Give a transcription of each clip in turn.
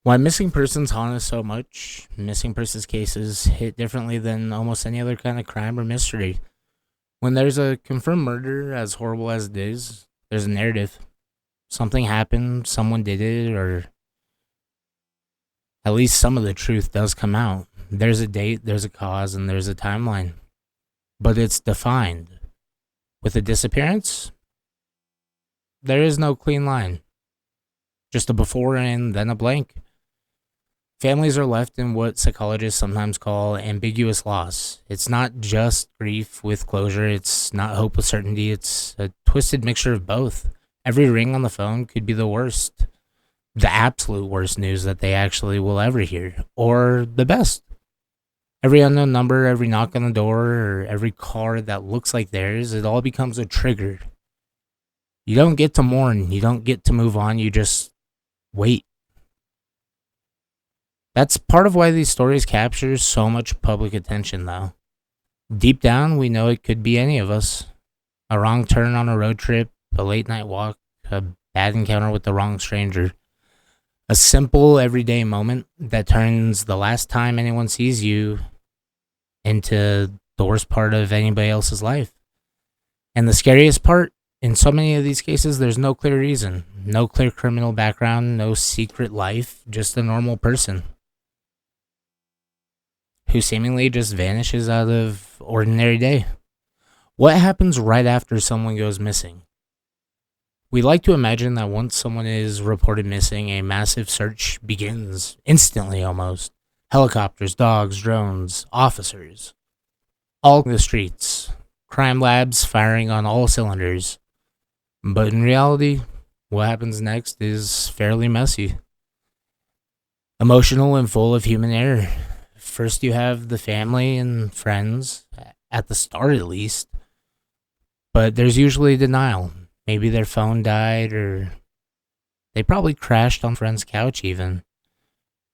Why missing persons haunt us so much? Missing persons cases hit differently than almost any other kind of crime or mystery. When there's a confirmed murder, as horrible as it is, there's a narrative. Something happened, someone did it, or at least some of the truth does come out. There's a date, there's a cause, and there's a timeline. But it's defined. With a disappearance, there is no clean line. Just a before and then a blank. Families are left in what psychologists sometimes call ambiguous loss. It's not just grief with closure, it's not hope with certainty, it's a twisted mixture of both. Every ring on the phone could be the worst, the absolute worst news that they actually will ever hear, or the best. Every unknown number, every knock on the door, or every car that looks like theirs, it all becomes a trigger. You don't get to mourn, you don't get to move on, you just wait. That's part of why these stories capture so much public attention, though. Deep down, we know it could be any of us. A wrong turn on a road trip, a late night walk, a bad encounter with the wrong stranger. A simple, everyday moment that turns the last time anyone sees you into the worst part of anybody else's life. And the scariest part, in so many of these cases, there's no clear reason. No clear criminal background, no secret life, just a normal person who seemingly just vanishes out of ordinary day. What happens right after someone goes missing? We like to imagine that once someone is reported missing, a massive search begins instantly almost. Helicopters, dogs, drones, officers, all in the streets. Crime labs firing on all cylinders. But in reality, what happens next is fairly messy. Emotional and full of human error. First, you have the family and friends, at the start at least, but there's usually denial. Maybe their phone died, or they probably crashed on a friend's couch, even.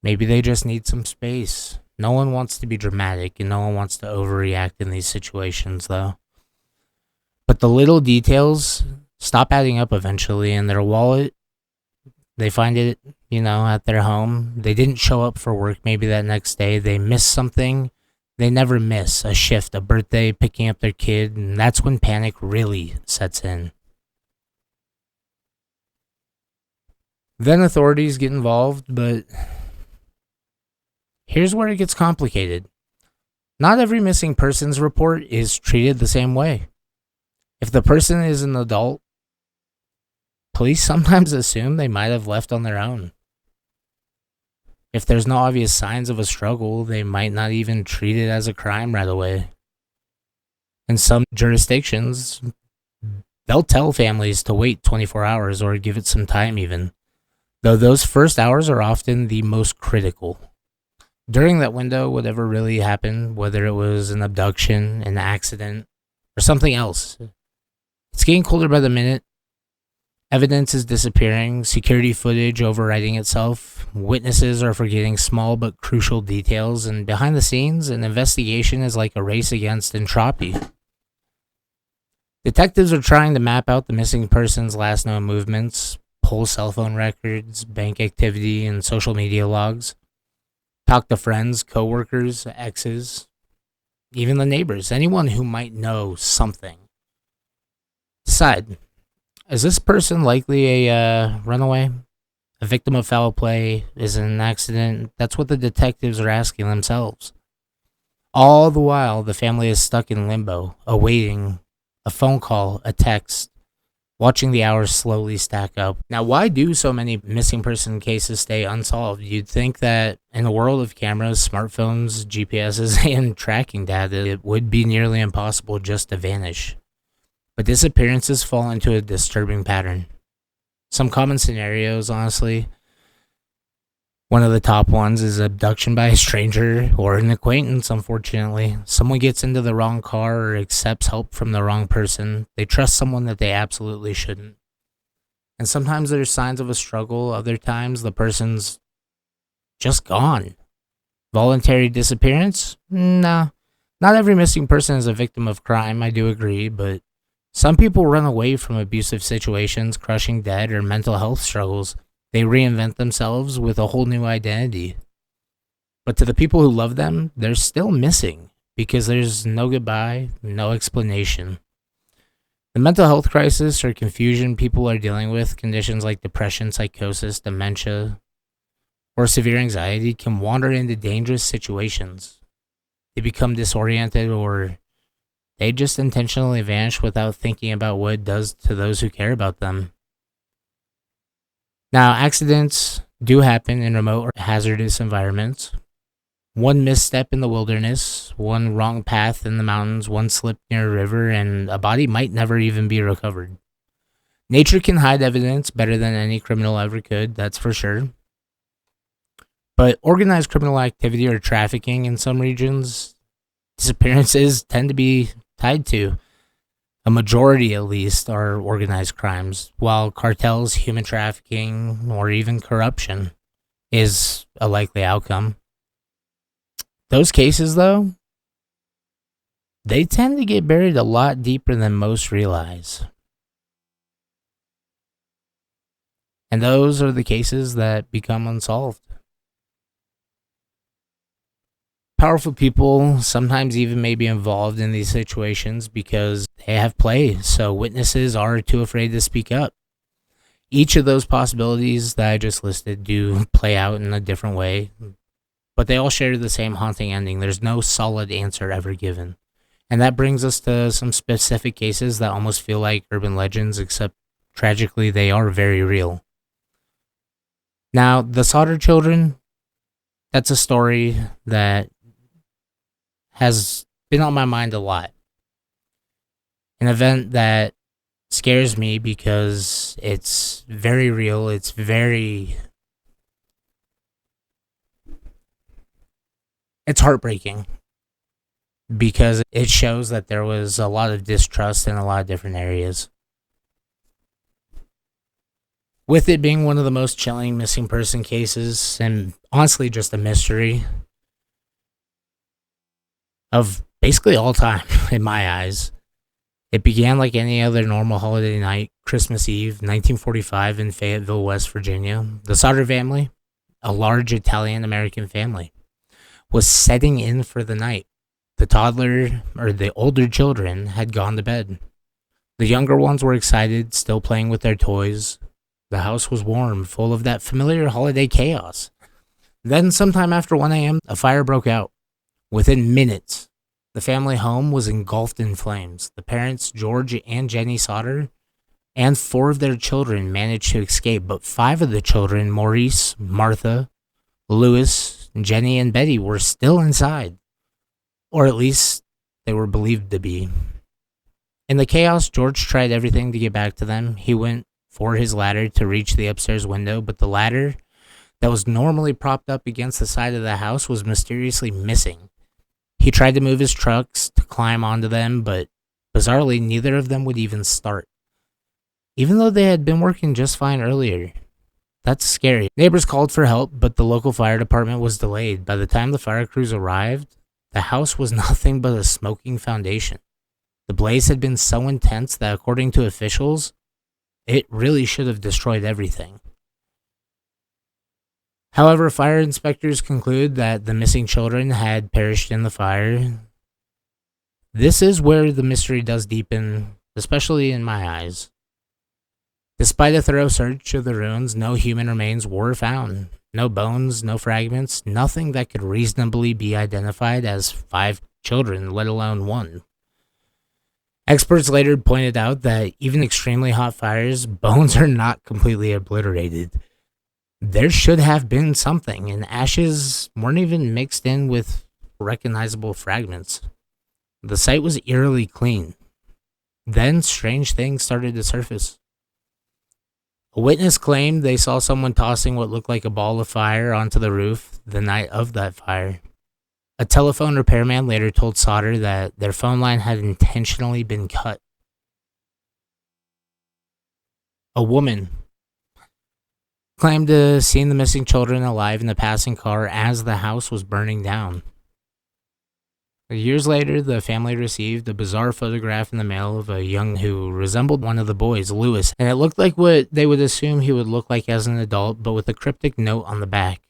Maybe they just need some space. No one wants to be dramatic, and no one wants to overreact in these situations, though. But the little details stop adding up eventually. In their wallet, they find it, at their home. They didn't show up for work maybe that next day. They missed something. They never miss a shift, a birthday, picking up their kid, and that's when panic really sets in. Then authorities get involved, but here's where it gets complicated. Not every missing persons report is treated the same way. If the person is an adult, police sometimes assume they might have left on their own. If there's no obvious signs of a struggle, they might not even treat it as a crime right away. In some jurisdictions, they'll tell families to wait 24 hours or give it some time even, though those first hours are often the most critical. During that window, whatever really happened, whether it was an abduction, an accident, or something else, it's getting colder by the minute. Evidence is disappearing, security footage overwriting itself, witnesses are forgetting small but crucial details, and behind the scenes, an investigation is like a race against entropy. Detectives are trying to map out the missing person's last known movements, pull cell phone records, bank activity, and social media logs, talk to friends, coworkers, exes, even the neighbors, anyone who might know something. Decide. Is this person likely a runaway? A victim of foul play? Is it an accident? That's what the detectives are asking themselves. All the while, the family is stuck in limbo, awaiting a phone call, a text, watching the hours slowly stack up. Now, why do so many missing person cases stay unsolved? You'd think that in a world of cameras, smartphones, GPSs, and tracking data, it would be nearly impossible just to vanish. But disappearances fall into a disturbing pattern. Some common scenarios, honestly. One of the top ones is abduction by a stranger or an acquaintance, unfortunately. Someone gets into the wrong car or accepts help from the wrong person. They trust someone that they absolutely shouldn't. And sometimes there's signs of a struggle. Other times the person's just gone. Voluntary disappearance? Nah. Not every missing person is a victim of crime, I do agree, but some people run away from abusive situations, crushing debt, or mental health struggles. They reinvent themselves with a whole new identity. But to the people who love them, they're still missing because there's no goodbye, no explanation. The mental health crisis or confusion people are dealing with, conditions like depression, psychosis, dementia, or severe anxiety, can wander into dangerous situations. They become disoriented, or they just intentionally vanish without thinking about what it does to those who care about them. Now, accidents do happen in remote or hazardous environments. One misstep in the wilderness, one wrong path in the mountains, one slip near a river, and a body might never even be recovered. Nature can hide evidence better than any criminal ever could, that's for sure. But organized criminal activity or trafficking in some regions, disappearances tend to be tied to. A majority, at least, are organized crimes, while cartels, human trafficking, or even corruption is a likely outcome. Those cases, though, they tend to get buried a lot deeper than most realize. And those are the cases that become unsolved. Powerful people sometimes even may be involved in these situations because they have play, so witnesses are too afraid to speak up. Each of those possibilities that I just listed do play out in a different way, but they all share the same haunting ending. There's no solid answer ever given. And that brings us to some specific cases that almost feel like urban legends, except tragically they are very real. Now, the Sodder children, that's a story that has been on my mind a lot. An event that scares me because it's very real, it's heartbreaking because it shows that there was a lot of distrust in a lot of different areas. With it being one of the most chilling missing person cases, and honestly just a mystery of basically all time in my eyes. It began like any other normal holiday night, Christmas Eve, 1945 in Fayetteville, West Virginia. The Sodder family, a large Italian-American family, was setting in for the night. The older children had gone to bed. The younger ones were excited, still playing with their toys. The house was warm, full of that familiar holiday chaos. Then, sometime after 1 a.m., a fire broke out. Within minutes, the family home was engulfed in flames. The parents, George and Jenny Sodder, and 4 of their children managed to escape, but 5 of the children, Maurice, Martha, Louis, Jenny, and Betty, were still inside. Or at least, they were believed to be. In the chaos, George tried everything to get back to them. He went for his ladder to reach the upstairs window, but the ladder that was normally propped up against the side of the house was mysteriously missing. He tried to move his trucks to climb onto them, but bizarrely, neither of them would even start. Even though they had been working just fine earlier. That's scary. Neighbors called for help, but the local fire department was delayed. By the time the fire crews arrived, the house was nothing but a smoking foundation. The blaze had been so intense that, according to officials, it really should have destroyed everything. However, fire inspectors conclude that the missing children had perished in the fire. This is where the mystery does deepen, especially in my eyes. Despite a thorough search of the ruins, no human remains were found. No bones, no fragments, nothing that could reasonably be identified as 5 children, let alone 1. Experts later pointed out that even extremely hot fires, bones are not completely obliterated. There should have been something, and ashes weren't even mixed in with recognizable fragments. The site was eerily clean. Then strange things started to surface. A witness claimed they saw someone tossing what looked like a ball of fire onto the roof the night of that fire. A telephone repairman later told Sodder that their phone line had intentionally been cut. A woman claimed to have seen the missing children alive in the passing car as the house was burning down. Years later, the family received a bizarre photograph in the mail of a young who resembled one of the boys, Lewis, and it looked like what they would assume he would look like as an adult, but with a cryptic note on the back.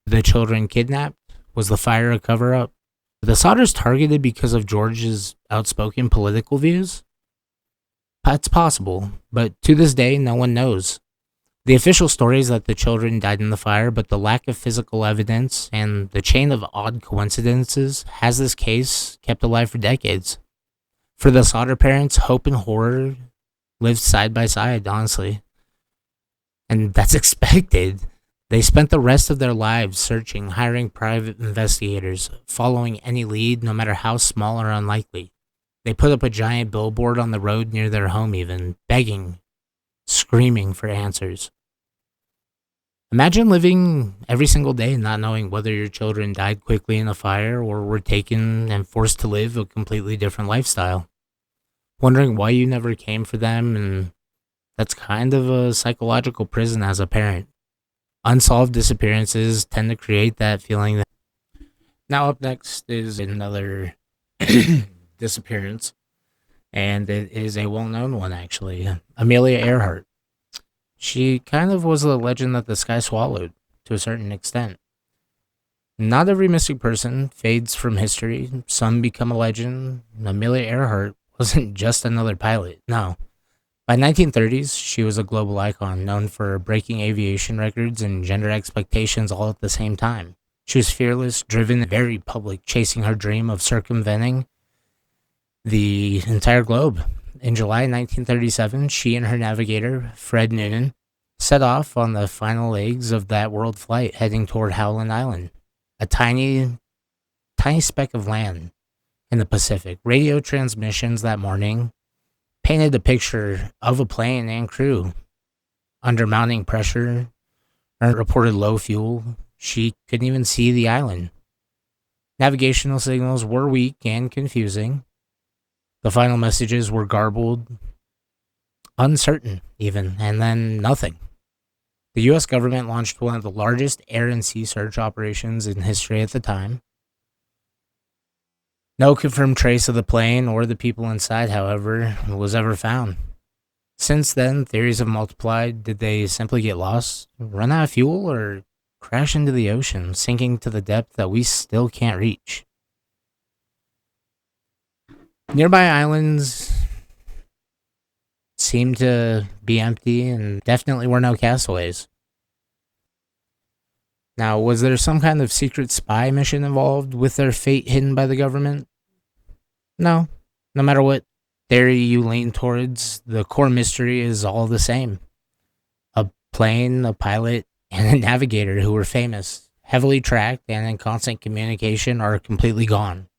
The children kidnapped? Was the fire a cover up? Were the Sodders targeted because of George's outspoken political views? It's possible, but to this day, no one knows. The official story is that the children died in the fire, but the lack of physical evidence and the chain of odd coincidences has this case kept alive for decades. For the Sodder parents, hope and horror lived side by side, honestly. And that's expected. They spent the rest of their lives searching, hiring private investigators, following any lead, no matter how small or unlikely. They put up a giant billboard on the road near their home, even, begging, screaming for answers. Imagine living every single day not knowing whether your children died quickly in a fire or were taken and forced to live a completely different lifestyle. Wondering why you never came for them, and that's kind of a psychological prison as a parent. Unsolved disappearances tend to create that feeling. Now up next is another disappearance, and it is a well-known one, actually. Amelia Earhart. She kind of was a legend that the sky swallowed, to a certain extent. Not every missing person fades from history. Some become a legend. Amelia Earhart wasn't just another pilot, no. By 1930s, she was a global icon, known for breaking aviation records and gender expectations all at the same time. She was fearless, driven, and very public, chasing her dream of circumventing the entire globe. In July 1937, she and her navigator, Fred Noonan, set off on the final legs of that world flight, heading toward Howland Island, a tiny speck of land in the Pacific. Radio transmissions that morning painted a picture of a plane and crew under mounting pressure and reported low fuel. She couldn't even see the island. Navigational signals were weak and confusing. The final messages were garbled, uncertain even, and then nothing. The U.S. government launched one of the largest air and sea search operations in history at the time. No confirmed trace of the plane or the people inside, however, was ever found. Since then, theories have multiplied. Did they simply get lost, run out of fuel, or crash into the ocean, sinking to the depth that we still can't reach? Nearby islands seemed to be empty and definitely were no castaways. Now, was there some kind of secret spy mission involved with their fate hidden by the government? No. No matter what theory you lean towards, the core mystery is all the same. A plane, a pilot, and a navigator who were famous, heavily tracked, and in constant communication are completely gone.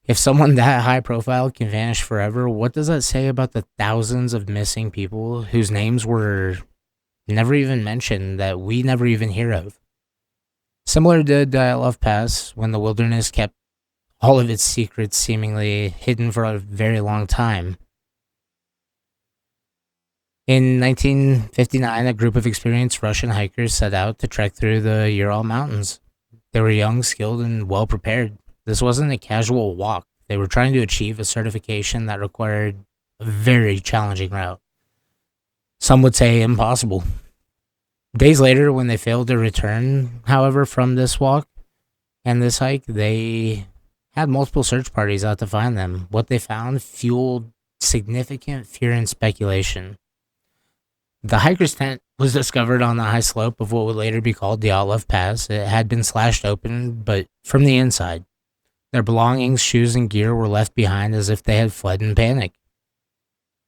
If someone that high profile can vanish forever, what does that say about the thousands of missing people whose names were never even mentioned, that we never even hear of? Similar to Dyatlov Pass, when the wilderness kept all of its secrets seemingly hidden for a very long time. In 1959, a group of experienced Russian hikers set out to trek through the Ural Mountains. They were young, skilled, and well prepared. This wasn't a casual walk. They were trying to achieve a certification that required a very challenging route. Some would say impossible. Days later, when they failed to return, however, from this walk and this hike, they had multiple search parties out to find them. What they found fueled significant fear and speculation. The hiker's tent was discovered on the high slope of what would later be called Dyatlov Pass. It had been slashed open, but from the inside. Their belongings, shoes, and gear were left behind as if they had fled in panic.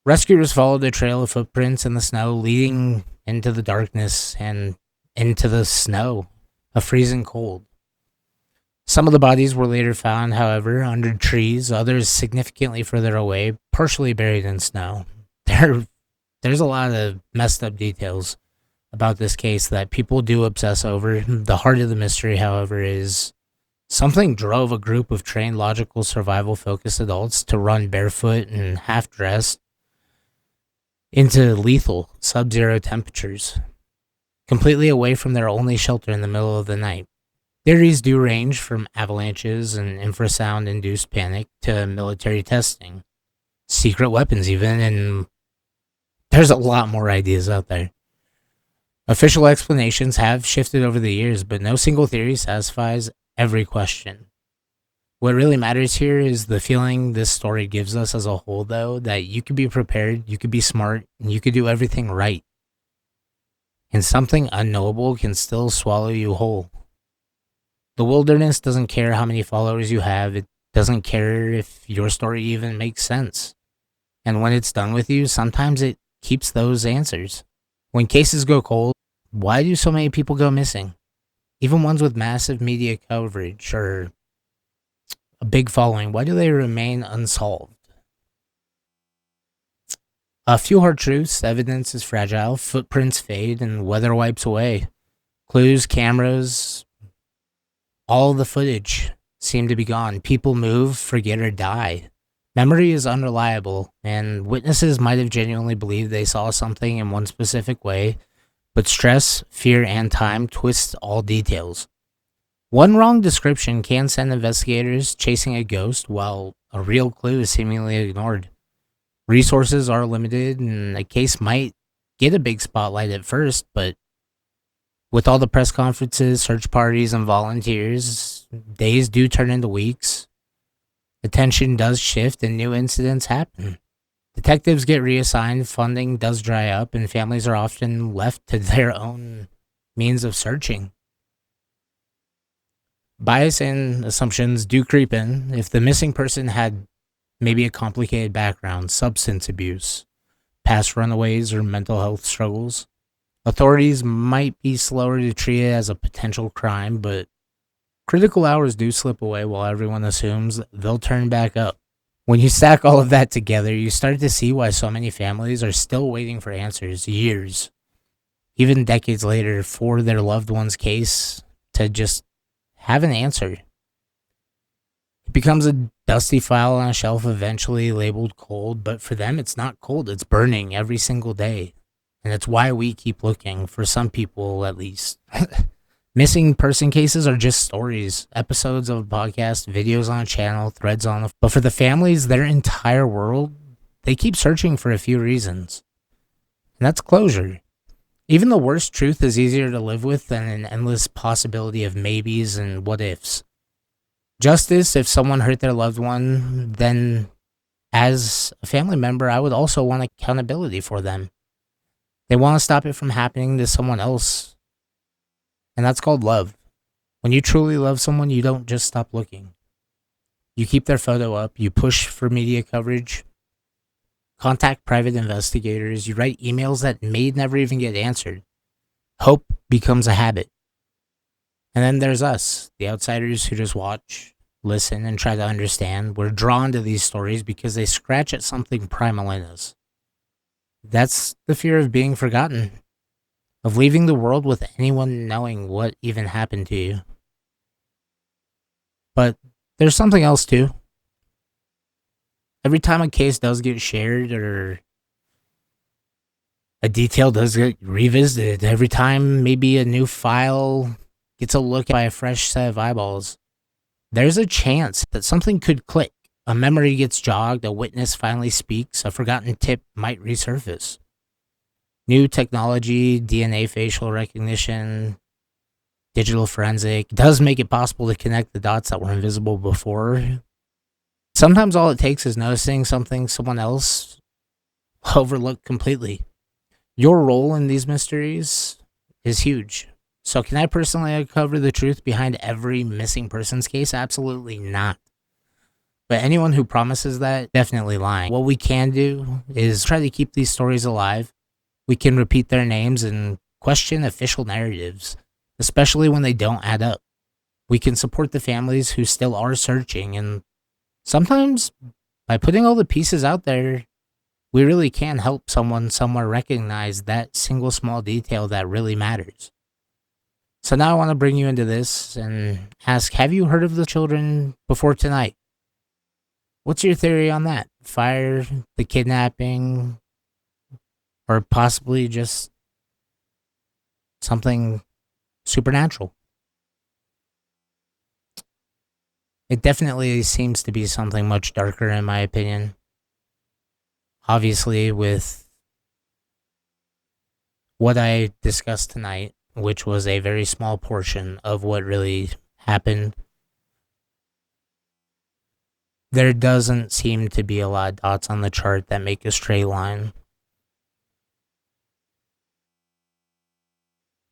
Rescuers followed a trail of footprints in the snow, leading into the darkness and into the snow, a freezing cold. Some of the bodies were later found, however, under trees, others significantly further away, partially buried in snow. There's a lot of messed up details about this case that people do obsess over. The heart of the mystery, however, is something drove a group of trained, logical, survival-focused adults to run barefoot and half-dressed into lethal sub-zero temperatures, completely away from their only shelter in the middle of the night. Theories do range from avalanches and infrasound induced panic to military testing, secret weapons, even, and there's a lot more ideas out there. Official explanations have shifted over the years, but no single theory satisfies every question. What really matters here is the feeling this story gives us as a whole, though, that you could be prepared, you could be smart, and you could do everything right. And something unknowable can still swallow you whole. The wilderness doesn't care how many followers you have, it doesn't care if your story even makes sense. And when it's done with you, sometimes it keeps those answers. When cases go cold, why do so many people go missing? Even ones with massive media coverage or a big following, why do they remain unsolved? A few hard truths: evidence is fragile, footprints fade, and weather wipes away. Clues, cameras, all the footage seem to be gone. People move, forget, or die. Memory is unreliable, and witnesses might have genuinely believed they saw something in one specific way, but stress, fear, and time twist all details. One wrong description can send investigators chasing a ghost, while a real clue is seemingly ignored. Resources are limited, and a case might get a big spotlight at first, but with all the press conferences, search parties, and volunteers, days do turn into weeks. Attention does shift, and new incidents happen. Detectives get reassigned, funding does dry up, and families are often left to their own means of searching. Bias and assumptions do creep in. If the missing person had maybe a complicated background, substance abuse, past runaways, or mental health struggles, authorities might be slower to treat it as a potential crime, but critical hours do slip away while everyone assumes they'll turn back up. When you stack all of that together, you start to see why so many families are still waiting for answers years, even decades later, for their loved one's case to just have an answer. It becomes a dusty file on a shelf, eventually labeled cold, but for them, it's not cold, it's burning every single day. And it's why we keep looking, for some people at least. Missing person cases are just stories, episodes of a podcast, videos on a channel, threads on but for the families, their entire world, they keep searching for a few reasons. And that's closure. Even the worst truth is easier to live with than an endless possibility of maybes and what ifs. Justice, if someone hurt their loved one, then as a family member, I would also want accountability for them. They want to stop it from happening to someone else. And that's called love. When you truly love someone, you don't just stop looking. You keep their photo up, you push for media coverage, contact private investigators, you write emails that may never even get answered. Hope becomes a habit. And then there's us, the outsiders who just watch, listen, and try to understand. We're drawn to these stories because they scratch at something primal in us. That's the fear of being forgotten, of leaving the world with anyone knowing what even happened to you. But there's something else too. Every time a case does get shared or a detail does get revisited, every time maybe a new file gets a look by a fresh set of eyeballs, there's a chance that something could click. A memory gets jogged, a witness finally speaks, a forgotten tip might resurface. New technology, DNA facial recognition, digital forensic does make it possible to connect the dots that were invisible before. Sometimes all it takes is noticing something someone else overlooked completely. Your role in these mysteries is huge. So can I personally uncover the truth behind every missing persons case? Absolutely not. But anyone who promises that, definitely lying. What we can do is try to keep these stories alive. We can repeat their names and question official narratives, especially when they don't add up. We can support the families who still are searching, and sometimes by putting all the pieces out there, we really can help someone somewhere recognize that single small detail that really matters. So now I want to bring you into this and ask, have you heard of the children before tonight? What's your theory on that? Fire, the kidnapping, or possibly just something supernatural? It definitely seems to be something much darker, in my opinion. Obviously, with what I discussed tonight, which was a very small portion of what really happened, there doesn't seem to be a lot of dots on the chart that make a straight line.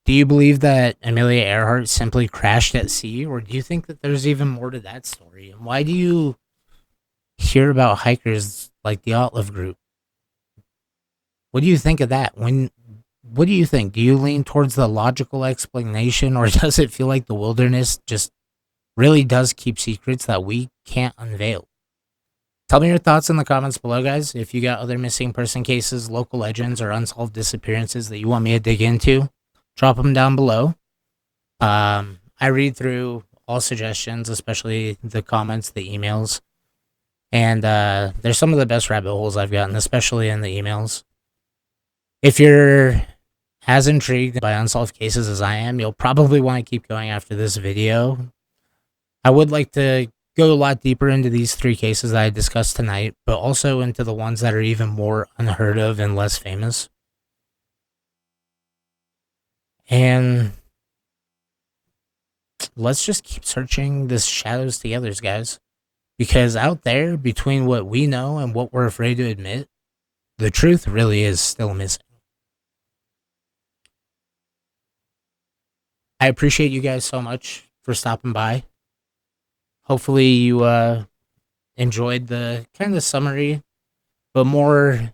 Do you believe that Amelia Earhart simply crashed at sea, or do you think that there's even more to that story? And why do you hear about hikers like the Dyatlov group? What do you think of that? What do you think? Do you lean towards the logical explanation, or does it feel like the wilderness just really does keep secrets that we can't unveil? Tell me your thoughts in the comments below, guys. If you got other missing person cases, local legends, or unsolved disappearances that you want me to dig into, drop them down below. I read through all suggestions, especially the comments, the emails, and they're some of the best rabbit holes I've gotten, especially in the emails. If you're as intrigued by unsolved cases as I am, you'll probably want to keep going after this video. I would like to go a lot deeper into these 3 cases that I discussed tonight, but also into the ones that are even more unheard of and less famous. And let's just keep searching the shadows together, guys. Because out there, between what we know and what we're afraid to admit, the truth really is still missing. I appreciate you guys so much for stopping by. Hopefully you enjoyed the kind of summary, but more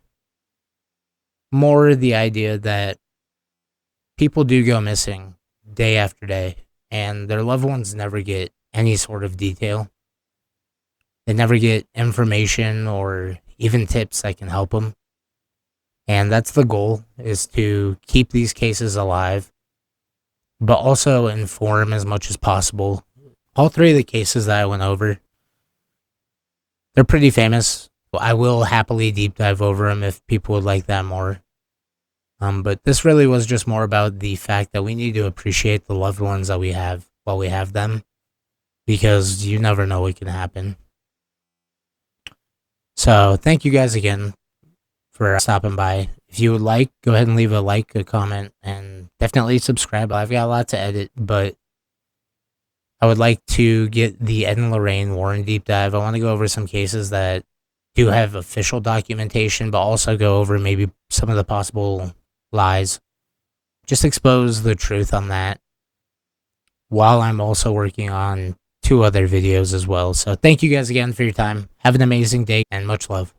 the idea that people do go missing day after day, and their loved ones never get any sort of detail. They never get information or even tips that can help them. And that's the goal, is to keep these cases alive, but also inform as much as possible. All 3 of the cases that I went over, they're pretty famous. I will happily deep dive over them if people would like that more. But this really was just more about the fact that we need to appreciate the loved ones that we have while we have them, because you never know what can happen. So thank you guys again for stopping by. If you would like, go ahead and leave a like, a comment, and definitely subscribe. I've got a lot to edit, but I would like to get the Ed and Lorraine Warren deep dive. I want to go over some cases that do have official documentation, but also go over maybe some of the possible lies. Just expose the truth on that, while I'm also working on 2 other videos as well. So thank you guys again for your time. Have an amazing day, and much love.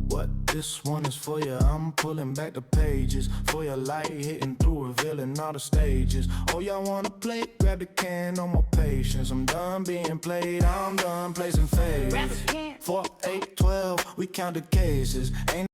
What? This one is for you. I'm pulling back the pages for your light hitting through, revealing all the stages. Oh, y'all wanna play? Grab the can, on my patience. I'm done being played, I'm done placing fades. 4, 8, 12, we count the cases. Ain't